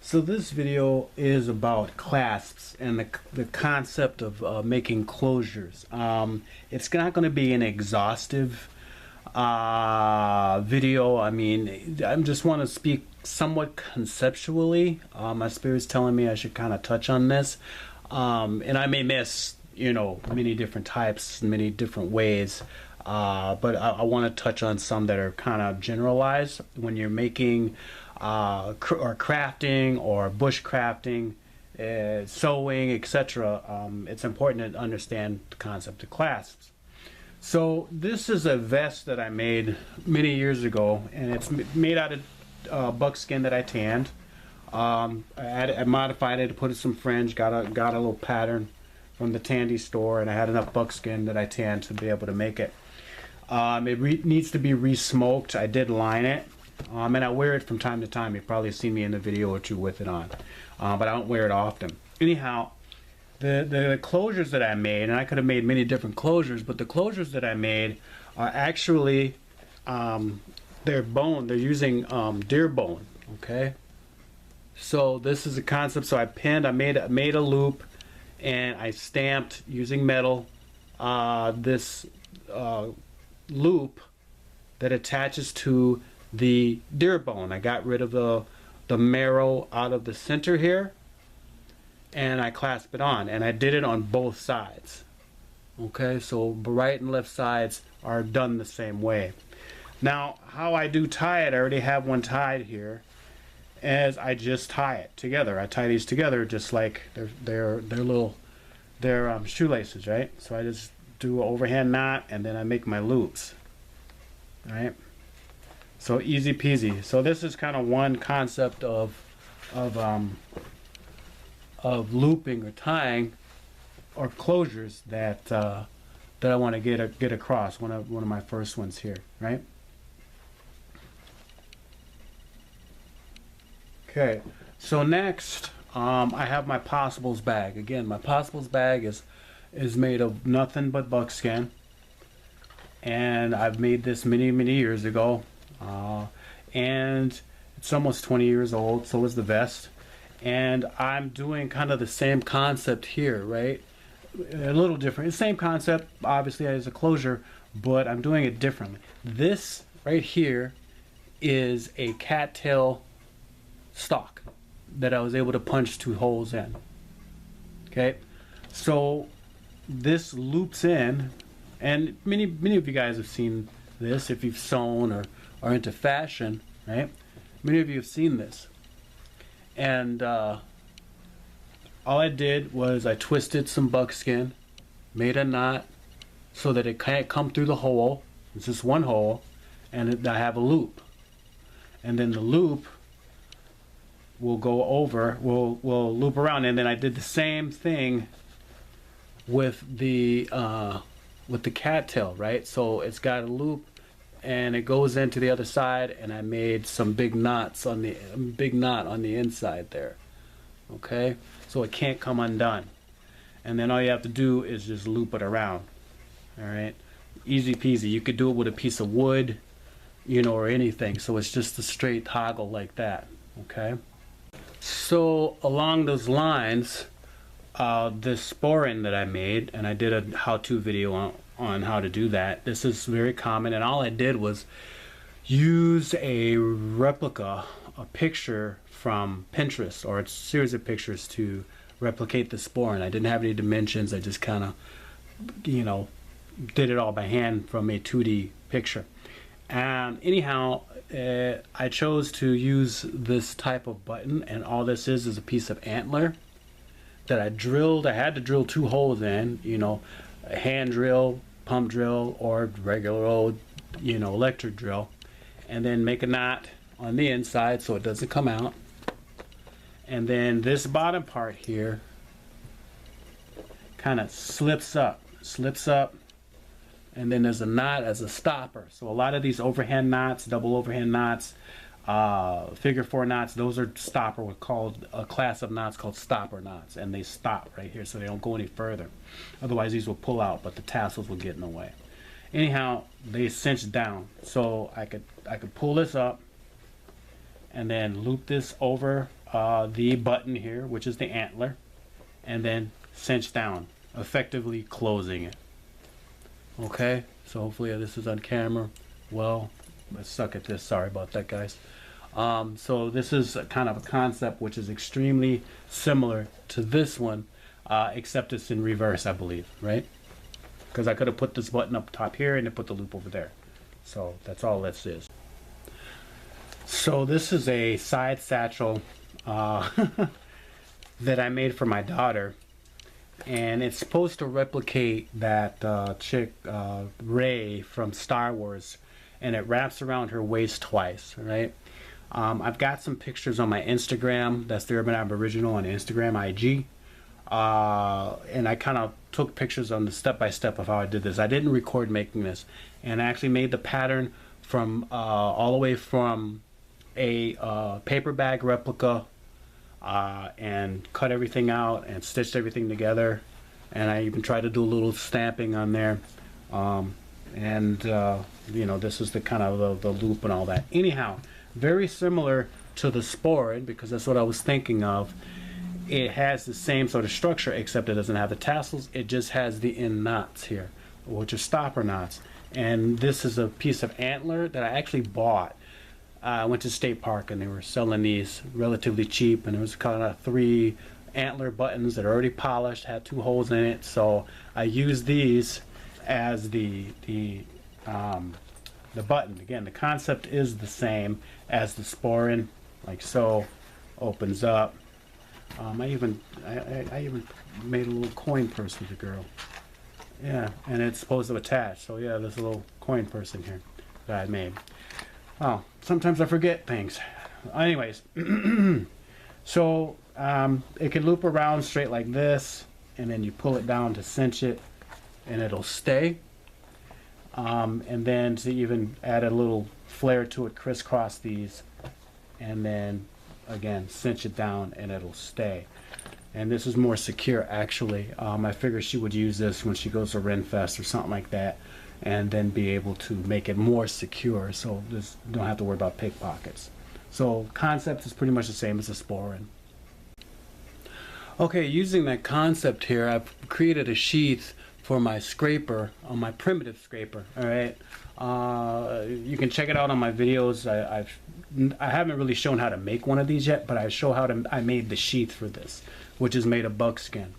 So this video is about clasps and the concept of making closures. It's not going to be an exhaustive video. I mean, I just want to speak somewhat conceptually. My spirit's telling me I should kind of touch on this. And I may miss, many different types, many different ways. But I want to touch on some that are kind of generalized when you're making or crafting or bushcrafting, sewing, etc. It's important to understand the concept of clasps. So this is a vest that I made many years ago, and it's made out of buckskin that I tanned. I modified it, put some fringe, got a little pattern from the tandy store, and I had enough buckskin that I tanned to be able to make it. It needs to be re-smoked. I did line it, and I wear it from time to time. You've probably seen me in a video or two with it on, but I don't wear it often. Anyhow, the closures that I made, and I could have made many different closures, but the closures that I made are actually they're bone. They're using deer bone. Okay, so this is a concept. So I made a loop, and I stamped using metal this loop that attaches to the deer bone. I got rid of the marrow out of the center here, and I clasp it on, and I did it on both sides. Okay, so right and left sides are done the same way. Now, how I do tie it, I already have one tied here, as I just tie it together. I tie these together just like they're shoelaces, right? So I just do an overhand knot, and then I make my loops. Right? So easy peasy. So this is kind of one concept of looping or tying or closures that I want to get across. One of my first ones here, right? Okay. So next, I have my possibles bag. Again, my possibles bag is made of nothing but buckskin, and I've made this many years ago, and it's almost 20 years old. So is the vest, and I'm doing kind of the same concept here, right? A little different. The same concept, obviously, as a closure, but I'm doing it differently. This right here is a cattail stalk that I was able to punch 2 holes in. Okay, so this loops in, and many of you guys have seen this if you've sewn or are into fashion, right? Many of you have seen this, and all I did was I twisted some buckskin, made a knot so that it can't come through the hole. It's just one hole, and I have a loop, and then the loop will go over, will loop around, and then I did the same thing with the cattail, right? So it's got a loop, and it goes into the other side, and I made some big knots on the knot on the inside there. Okay, so it can't come undone, and then all you have to do is just loop it around. All right, easy peasy. You could do it with a piece of wood, or anything. So it's just a straight toggle like that. Okay. So along those lines, this sporin that I made, and I did a how-to video on how to do that. This is very common, and all I did was use a replica, a picture from Pinterest, or a series of pictures to replicate the sporin. I didn't have any dimensions. I just kind of, did it all by hand from a 2D picture. And anyhow, I chose to use this type of button, and all this is a piece of antler that I drilled. I had to drill 2 holes in, a hand drill, pump drill, or regular old, electric drill, and then make a knot on the inside so it doesn't come out. And then this bottom part here kind of slips up, and then there's a knot as a stopper. So a lot of these overhand knots, double overhand knots, figure 4 knots, those are stopper. We're called a class of knots called stopper knots, and they stop right here so they don't go any further. Otherwise these will pull out, but the tassels will get in the way. Anyhow, they cinch down, so I could pull this up and then loop this over the button here, which is the antler, and then cinch down, effectively closing it. Okay, so hopefully this is on camera. Well, I suck at this. Sorry about that, guys. So this is kind of a concept which is extremely similar to this one, except it's in reverse, I believe, right? Because I could have put this button up top here and then put the loop over there. So that's all this is. So this is a side satchel that I made for my daughter, and it's supposed to replicate that chick Rey from Star Wars, and it wraps around her waist twice, right? I've got some pictures on my Instagram. That's the Urban-Aboriginal on Instagram, IG. And I kind of took pictures on the step-by-step of how I did this. I didn't record making this, and I actually made the pattern from all the way from a paper bag replica, and cut everything out and stitched everything together, and I even tried to do a little stamping on there, you know, this is the kind of the loop and all that. Anyhow, very similar to the sporin, because that's what I was thinking of. It has the same sort of structure, except it doesn't have the tassels. It just has the end knots here, which are stopper knots. And this is a piece of antler that I actually bought. I went to State Park and they were selling these relatively cheap, and it was kind of 3 antler buttons that are already polished, had 2 holes in it. So I used these as the button. Again, the concept is the same as the sporin, like so. Opens up. I even made a little coin purse with the girl. Yeah, and it's supposed to attach. So yeah, there's a little coin purse in here that I made. Oh, sometimes I forget things. Anyways, so it can loop around straight like this, and then you pull it down to cinch it, and it'll stay. And then to even add a little flare to it, crisscross these, and then again cinch it down, and it'll stay. And this is more secure, actually. I figured she would use this when she goes to Renfest or something like that, and then be able to make it more secure, so this don't have to worry about pickpockets. So concept is pretty much the same as the sporin. Okay, using that concept here, I've created a sheath for my scraper, on my primitive scraper. All right, you can check it out on my videos. I haven't really shown how to make one of these yet, but I made the sheath for this, which is made of buckskin.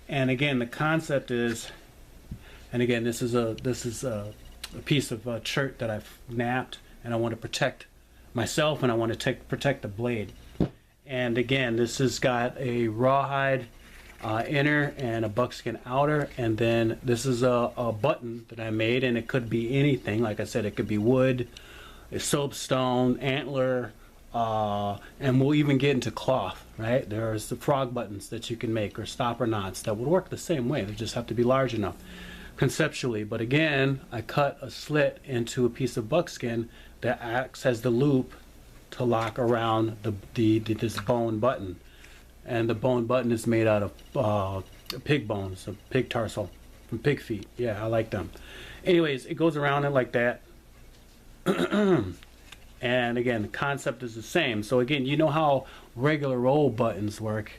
And again, the concept is, and again, this is a piece of shirt that I've napped, and I want to protect myself, and I want to protect the blade. And again, this has got a rawhide inner and a buckskin outer, and then this is a button that I made, and it could be anything. Like I said, it could be wood, a soapstone, antler, and we'll even get into cloth, right? There's the frog buttons that you can make, or stopper knots that would work the same way. They just have to be large enough conceptually. But again, I cut a slit into a piece of buckskin that acts as the loop to lock around this bone button. And the bone button is made out of pig bones, a pig tarsal from pig feet. Yeah, I like them. Anyways, it goes around it like that. And again, the concept is the same. So again, you know how regular roll buttons work.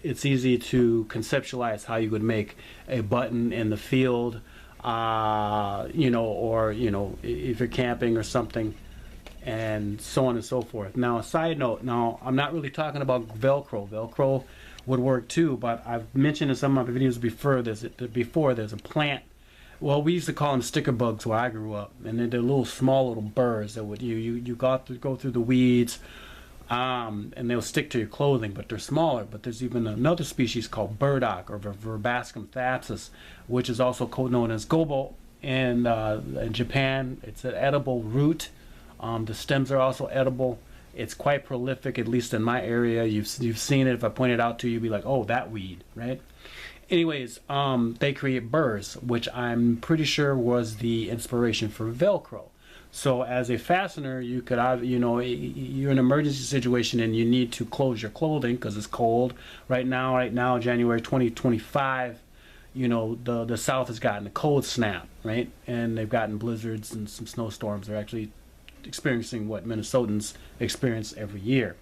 It's easy to conceptualize how you would make a button in the field, you know, or, you know, if you're camping or something, and so on and so forth. Now, a side note, now I'm not really talking about Velcro. Velcro would work too, but I've mentioned in some of my videos before, there's a plant. Well, we used to call them sticker bugs where I grew up, and they're little small little burrs that would you go through the weeds, and they'll stick to your clothing, but they're smaller. But there's even another species called burdock, or Verbascum thapsus, which is also known as gobo in Japan. It's an edible root. The stems are also edible. It's quite prolific, at least in my area. You've seen it. If I point it out to you, you'd be like, oh, that weed, right? Anyways, they create burrs, which I'm pretty sure was the inspiration for Velcro. So as a fastener, you could, you know, you're in an emergency situation and you need to close your clothing because it's cold. Right now, January 2025, you know, the South has gotten a cold snap, right? And they've gotten blizzards and some snowstorms. They're actually experiencing what Minnesotans experience every year.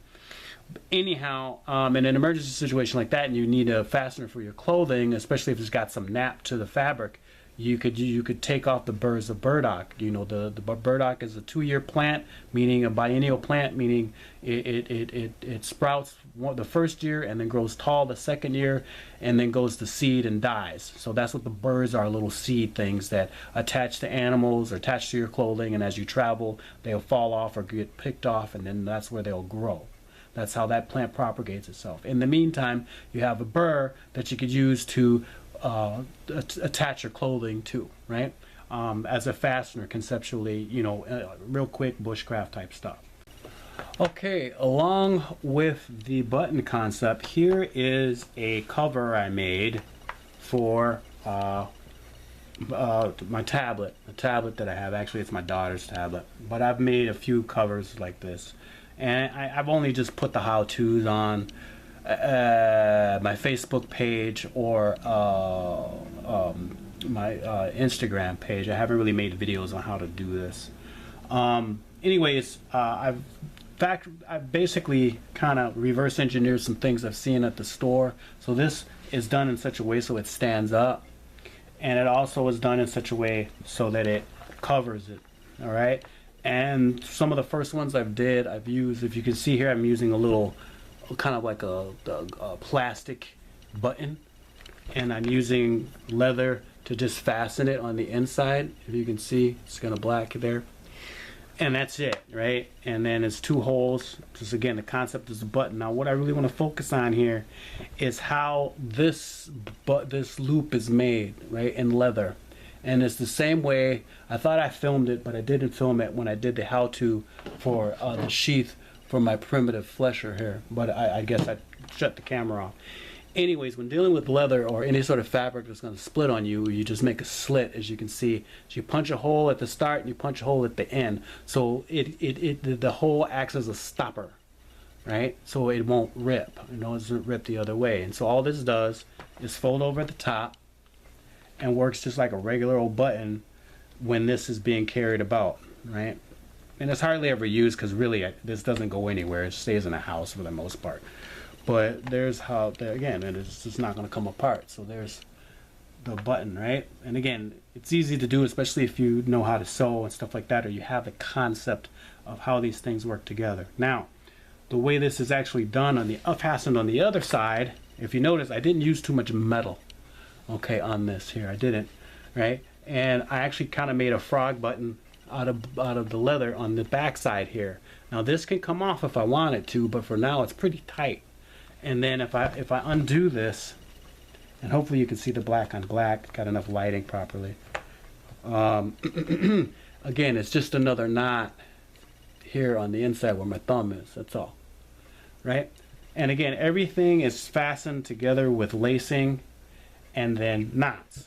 anyhow, in an emergency situation like that, and you need a fastener for your clothing, especially if it's got some nap to the fabric, you could take off the burrs of burdock. You know, the burdock is a 2-year plant, meaning a biennial plant, meaning it sprouts the first year and then grows tall the second year, and then goes to seed and dies. So that's what the burrs are, little seed things that attach to animals or attach to your clothing, and as you travel, they'll fall off or get picked off, and then that's where they'll grow. That's how that plant propagates itself. In the meantime, you have a burr that you could use to attach your clothing to, right? As a fastener, conceptually, you know, real quick bushcraft type stuff. Okay, along with the button concept, here is a cover I made for my tablet. A tablet that I have. Actually, it's my daughter's tablet, but I've made a few covers like this, and I've only just put the how-tos on my Facebook page or my Instagram page. I haven't really made videos on how to do this. Anyways, I've basically kind of reverse engineered some things I've seen at the store. So this is done in such a way so it stands up, and it also is done in such a way so that it covers it. All right. And some of the first ones I've used, if you can see here, I'm using a little kind of like a plastic button, and I'm using leather to just fasten it on the inside. If you can see, it's kind of black there, and that's it, right? And then it's 2 holes. Just again, the concept is a button. Now what I really want to focus on here is how this loop is made, right, in leather. And it's the same way. I thought I filmed it, but I didn't film it when I did the how-to for the sheath for my primitive flesher here, but I guess I shut the camera off. Anyways, when dealing with leather or any sort of fabric that's going to split on you, you just make a slit, as you can see. So you punch a hole at the start and you punch a hole at the end. So the hole acts as a stopper, right? So it won't rip. You know, it doesn't rip the other way. And so all this does is fold over at the top and works just like a regular old button when this is being carried about, right? And it's hardly ever used because really this doesn't go anywhere. It stays in a house for the most part. But there's how, again, and it's just not going to come apart. So there's the button, right? And again, it's easy to do, especially if you know how to sew and stuff like that, or you have the concept of how these things work together. Now, the way this is actually done on the fastened on the other side, if you notice, I didn't use too much metal, okay, on this here. I didn't, right? And I actually kind of made a frog button out of the leather on the back side here. Now this can come off if I want it to, but for now it's pretty tight. And then if I undo this, and hopefully you can see the black on black, got enough lighting properly. Again, it's just another knot here on the inside where my thumb is, that's all, right? And again, everything is fastened together with lacing and then knots.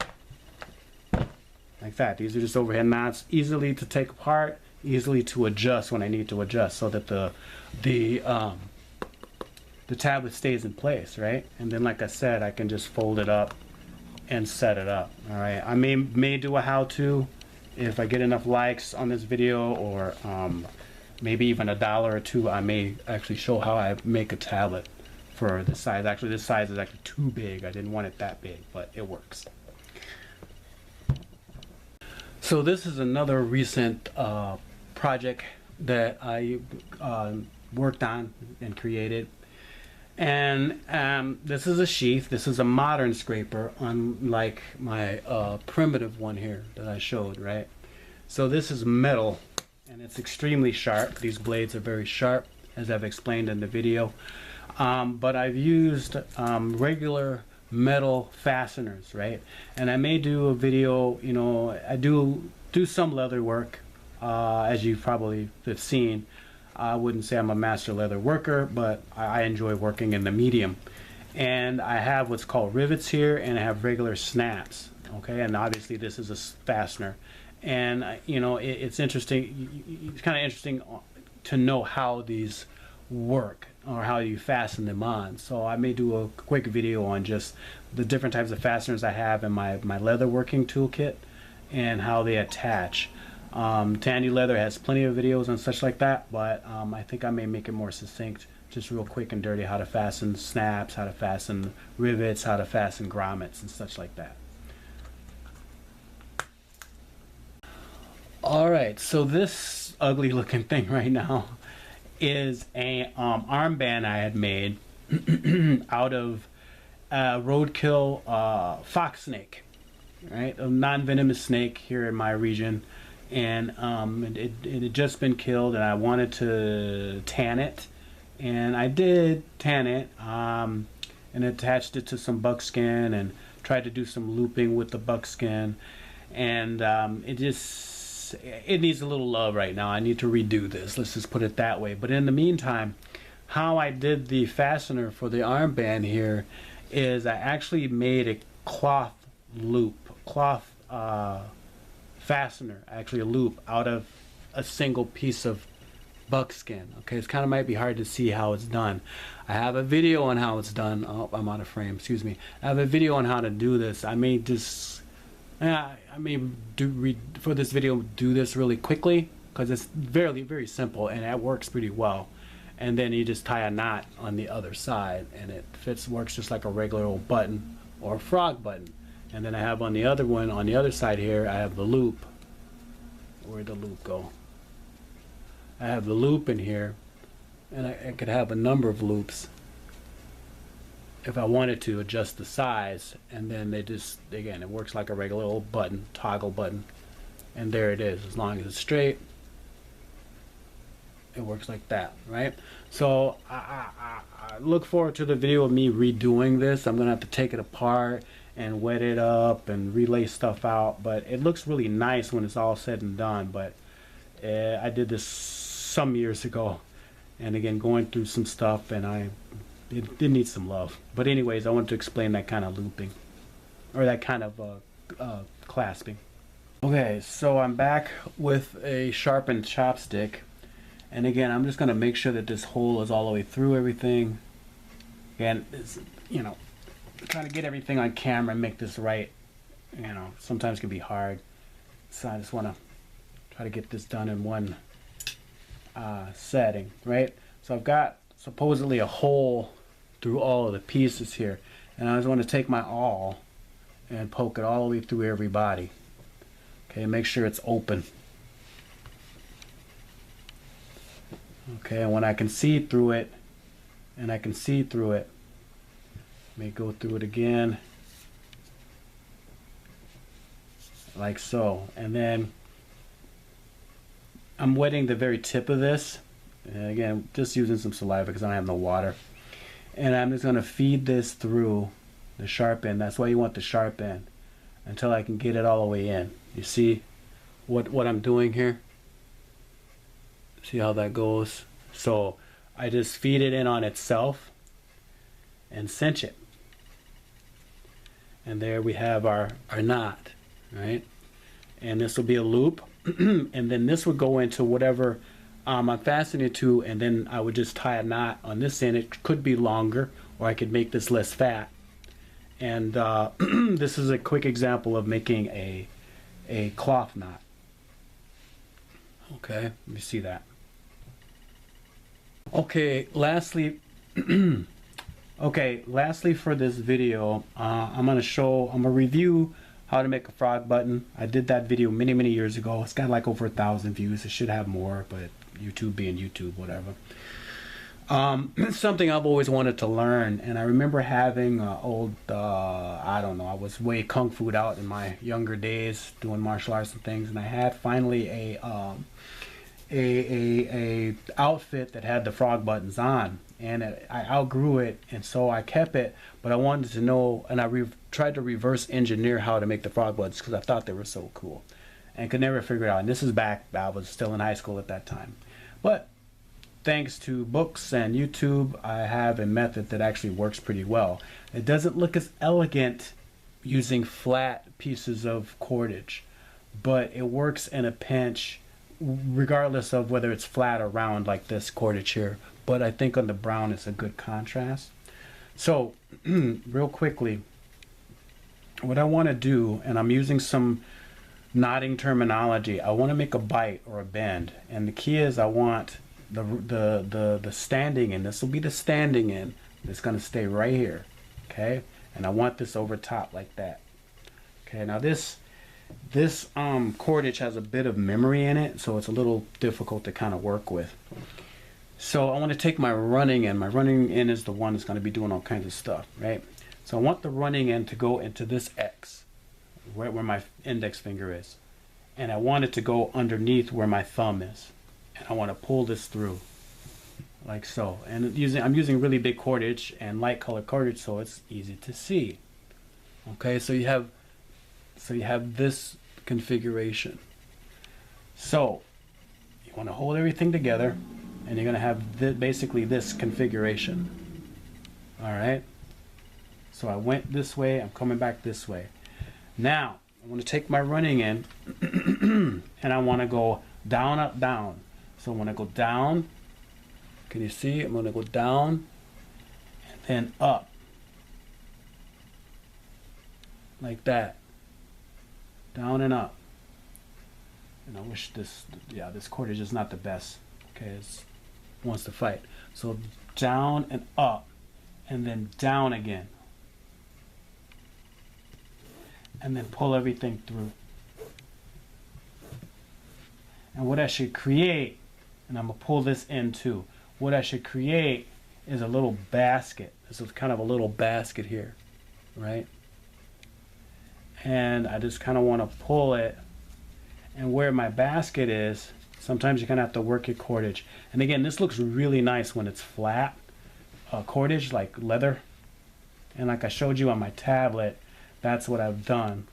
Like that. These are just overhead knots, easily to take apart, easily to adjust when I need to adjust, so that the tablet stays in place, right? And then, like I said, I can just fold it up and set it up. All right. I may do a how-to if I get enough likes on this video, or maybe even $1 or $2. I may actually show how I make a tablet for this size. Actually, this size is actually too big. I didn't want it that big, but it works. So this is another recent project that I worked on and created. And this is a sheath. This is a modern scraper, unlike my primitive one here that I showed, right? So this is metal, and it's extremely sharp. These blades are very sharp, as I've explained in the video. But I've used regular metal fasteners, right? And I may do a video, you know, I do some leather work, as you probably have seen. I wouldn't say I'm a master leather worker, but I enjoy working in the medium. And I have what's called rivets here, and I have regular snaps, okay? And obviously this is a fastener. And you know, it's interesting, it's kind of interesting to know how these work, or how you fasten them on. So I may do a quick video on just the different types of fasteners I have in my leather working toolkit and how they attach. Tandy Leather has plenty of videos on such like that, but I think I may make it more succinct just real quick and dirty, how to fasten snaps, how to fasten rivets, how to fasten grommets and such like that. Alright, so this ugly looking thing right now is a armband I had made out of roadkill fox snake, right? A non-venomous snake here in my region, and it had just been killed, and I wanted to tan it, and I did tan it, and attached it to some buckskin and tried to do some looping with the buckskin, and it needs a little love right now. I need to redo this, let's just put it that way. But in the meantime, how I did the fastener for the armband here is I actually made a cloth fastener, actually a loop, out of a single piece of buckskin. Okay, it's kind of might be hard to see how it's done. I have a video on how it's done. Oh, I'm out of frame, excuse me. I have a video on how to do this. I may just for this video do this really quickly because it's very simple and it works pretty well. And then you just tie a knot on the other side and it works just like a regular old button or a frog button. And then I have on the other one, on the other side here, I have the loop. Where'd the loop go? I have the loop in here, and I could have a number of loops if I wanted to adjust the size, and then again, it works like a regular old button, toggle button, and there it is. As long as it's straight, it works like that, right? So I look forward to the video of me redoing this. I'm gonna have to take it apart and wet it up and relay stuff out, but it looks really nice when it's all said and done. But I did this some years ago, and again, going through some stuff, and it needs some love. But anyways, I wanted to explain that kind of looping, or that kind of clasping. Okay, so I'm back with a sharpened chopstick, and again, I'm just going to make sure that this hole is all the way through everything. And it's, trying to get everything on camera and make this right, sometimes can be hard. So I just want to try to get this done in one setting, right? So I've got supposedly a hole through all of the pieces here, and I just want to take my awl and poke it all the way through every body. Okay, make sure it's open. Okay, and when I can see through it, let me go through it again, like so, and then I'm wetting the very tip of this, and again, just using some saliva because I don't have no water, and I'm just going to feed this through the sharp end. That's why you want the sharp end, until I can get it all the way in. You see what I'm doing here? See how that goes? So I just feed it in on itself and cinch it. And there we have our knot, right? And this will be a loop, and then this would go into whatever I'm fastening it to, and then I would just tie a knot on this end. It could be longer, or I could make this less fat. And this is a quick example of making a cloth knot. Okay, let me see that. Okay, lastly for this video, I'm gonna review how to make a frog button. I did that video many years ago. It's got like over 1,000 views. It should have more, but YouTube being YouTube, whatever. It's something I've always wanted to learn, and I remember having old, I don't know, I was way kung fu'd out in my younger days doing martial arts and things, and I had finally a outfit that had the frog buttons on, and I outgrew it, and so I kept it, but I wanted to know, and I tried to reverse engineer how to make the frog buttons because I thought they were so cool and could never figure it out. And this is back, I was still in high school at that time, but thanks to books and YouTube, I have a method that actually works pretty well. It doesn't look as elegant using flat pieces of cordage, but it works in a pinch regardless of whether it's flat or round like this cordage here. But I think on the brown it's a good contrast. So real quickly, what I want to do, and I'm using some knotting terminology, I want to make a bite or a bend, and the key is I want the standing end. This will be the standing end. It's going to stay right here. Okay, and I want this over top like that. Okay, now this cordage has a bit of memory in it, so it's a little difficult to kind of work with. So I want to take my running end. My running end is the one that's going to be doing all kinds of stuff, right? So I want the running end to go into this X, right where my index finger is. And I want it to go underneath where my thumb is. And I want to pull this through, like so. And I'm using really big cordage and light colored cordage, so it's easy to see. Okay, so you have this configuration. So you want to hold everything together, and you're going to have basically this configuration. All right. So I went this way. I'm coming back this way. Now I want to take my running end, and I want to go down, up, down. So I want to go down. Can you see? I'm going to go down and then up, like that. Down and up. And I wish this cordage is not the best. Okay, it wants to fight. So down and up, and then down again. And then pull everything through. And what I should create, and I'm going to pull this in too, what I should create is a little basket. This is kind of a little basket here, right? And I just kind of want to pull it, and where my basket is, sometimes you kind of have to work your cordage. And again, this looks really nice when it's flat cordage, like leather. And like I showed you on my tablet, that's what I've done.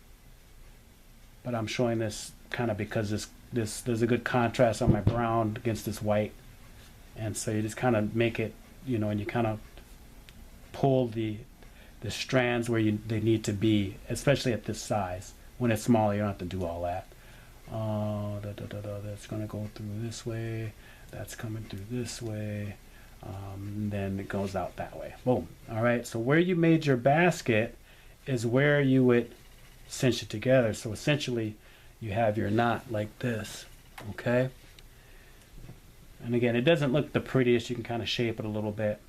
But I'm showing this kind of because there's a good contrast on my brown against this white. And so you just kind of make it, and you kind of pull the strands where they need to be, especially at this size. When it's smaller, you don't have to do all that. That's going to go through this way. That's coming through this way. Then it goes out that way. Boom. All right. So where you made your basket is where you would cinch it together. So essentially, you have your knot like this. Okay. And again, it doesn't look the prettiest. You can kind of shape it a little bit,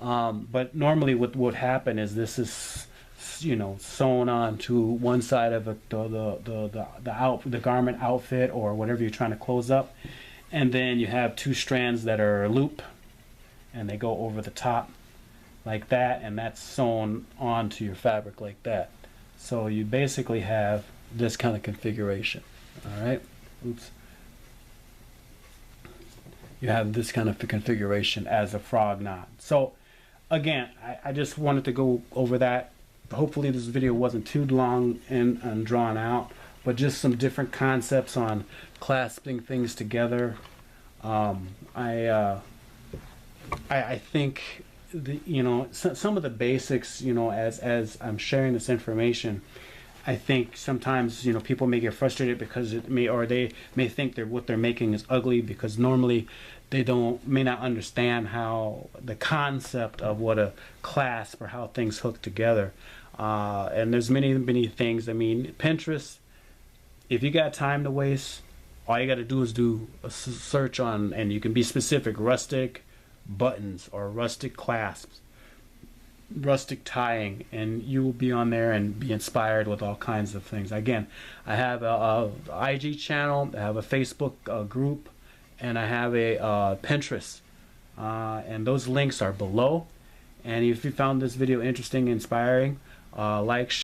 but normally what would happen is this is, sewn on to one side of the garment outfit or whatever you're trying to close up, and then you have two strands that are a loop, and they go over the top like that, and that's sewn onto your fabric like that. So you basically have this kind of configuration. All right. Oops. You have this kind of configuration as a frog knot. So again, I just wanted to go over that. Hopefully this video wasn't too long and drawn out, but just some different concepts on clasping things together. I think some of the basics, as I'm sharing this information, I think sometimes people may get frustrated because they may think what they're making is ugly, because normally they may not understand how the concept of what a clasp or how things hook together. And there's many things. I mean, Pinterest, if you got time to waste, all you got to do is do a search on, and you can be specific, rustic buttons or rustic clasps, rustic tying, and you will be on there and be inspired with all kinds of things. Again, I have a IG channel, I have a Facebook group, and I have a Pinterest, and those links are below. And if you found this video interesting, inspiring, like,